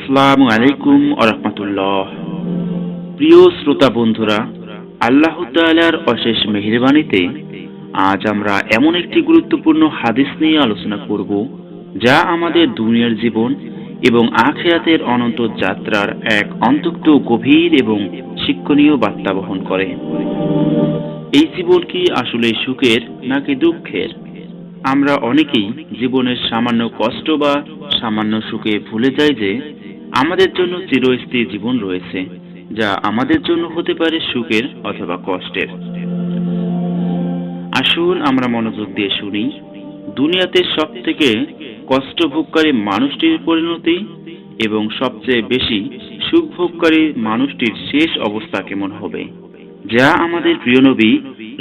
আসসালামু আলাইকুম ওয়া রাহমাতুল্লাহ। প্রিয় শ্রোতা বন্ধুরা, আল্লাহ তাআলার অশেষ মেহেরবানিতে আজ আমরা এমন একটি গুরুত্বপূর্ণ হাদিস নিয়ে আলোচনা করব যা আমাদের দুনিয়ার জীবন এবং আখিরাতের অনন্ত যাত্রার এক অন্তত গভীর এবং শিক্ষণীয় বার্তা বহন করে। এই জীবন কি আসলে সুখের নাকি দুঃখের? আমরা অনেকেই জীবনের সামান্য কষ্ট বা সামান্য সুখে ভুলে যাই যে আমাদের জন্য চিরস্থায়ী জীবন রয়েছে, যা আমাদের জন্য হতে পারে সুখের অথবা কষ্টের। আসুন আমরা মনোযোগ দিয়ে শুনি, দুনিয়াতে সব থেকে কষ্ট ভোগকারী মানুষটির পরিণতি এবং সবচেয়ে বেশি সুখ ভোগকারী মানুষটির শেষ অবস্থা কেমন হবে, যা আমাদের প্রিয় নবী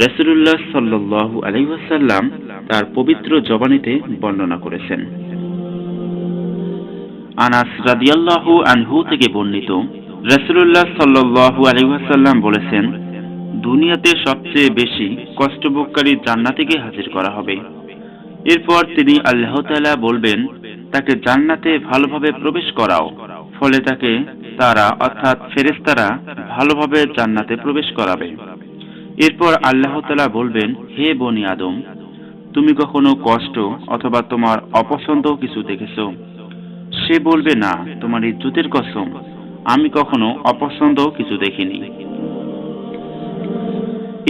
রাসূলুল্লাহ সাল্লাল্লাহু আলাইহি ওয়াসাল্লাম তার পবিত্র জবানিতে বর্ণনা করেছেন। আনাস রাদিয়াল্লাহু আনহু থেকে বর্ণিত, রাসূলুল্লাহ সাল্লাল্লাহু আলাইহি ওয়াসাল্লাম বলেছেন, দুনিয়াতে সবচেয়ে বেশি কষ্টভোগকারী জান্নাতীকে হাজির করা হবে। এরপর তিনি আল্লাহ তাআলা বলবেন, তাকে জান্নাতে ভালোভাবে প্রবেশ করাও। ফলে তাকে তারা অর্থাৎ ফেরেশতারা ভালোভাবে জান্নাতে প্রবেশ করাবে। এরপর আল্লাহ তাআলা বলবেন, হে বনি আদম, তুমি কখনো কষ্ট অথবা তোমার অপছন্দ কিছু দেখেছো? সে বলবে, না, তোমার ইজ্জতের কসম, আমি কখনো অপছন্দ কিছু দেখিনি।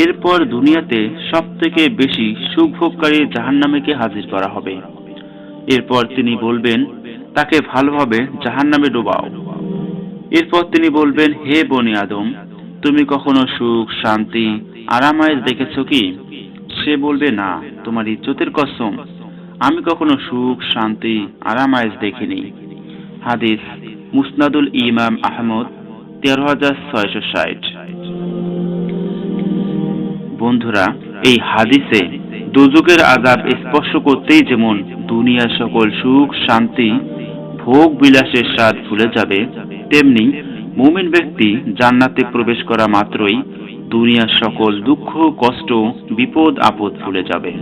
এরপর দুনিয়াতে সব থেকে বেশি সুখ ভোগকারী জাহান্নামীকে হাজির করা হবে। এরপর তিনি বলবেন, তাকে ভালোভাবে জাহান্নামে ডোবাও। এরপর তিনি বলবেন, হে বনি আদম, তুমি কখনো সুখ, শান্তি, আরামায়েশ দেখেছো কি? সে বলবে, না, তোমার ইজ্জতের কসম, আমি কখনো সুখ, শান্তি, আরামায়েশ দেখিনি। হাদিস মুসনাদুল ইমাম আহমদ ১৩,৬৬০। বন্ধুরা, এই হাদিসে দোজখের আযাব স্পর্শ করতেই যেমন দুনিয়ার সকল সুখ, শান্তি, ভোগ বিলাসের স্বাদ ভুলে যাবে, তেমনি মুমিন ব্যক্তি জান্নাতে প্রবেশ করা মাত্রই দুনিয়ার সকল দুঃখ, কষ্ট, বিপদ আপদ ভুলে যাবে।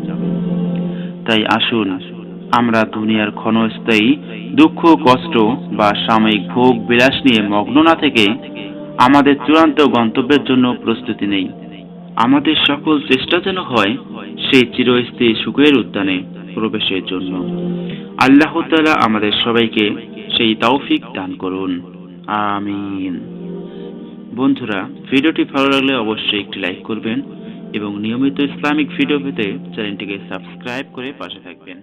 তাই আসুন আমরা দুনিয়ার ক্ষণস্থায়ী দুঃখ, কষ্ট বা সাময়িক ভোগ বিলাস নিয়ে মগ্ন না থেকে আমাদের চূড়ান্ত গন্তব্যের জন্য প্রস্তুতি নেই। আমাদের সকল চেষ্টা যেন হয় সেই চিরস্থায়ী সুখের উদ্যানে প্রবেশের জন্য। আল্লাহ তাআলা আমাদের সবাইকে সেই তৌফিক দান করুন, আমিন। বন্ধুরা, ভিডিওটি ভালো লাগলে অবশ্যই একটি লাইক করবেন এবং নিয়মিত ইসলামিক ভিডিও পেতে চ্যানেলটিকে সাবস্ক্রাইব করে পাশে থাকবেন।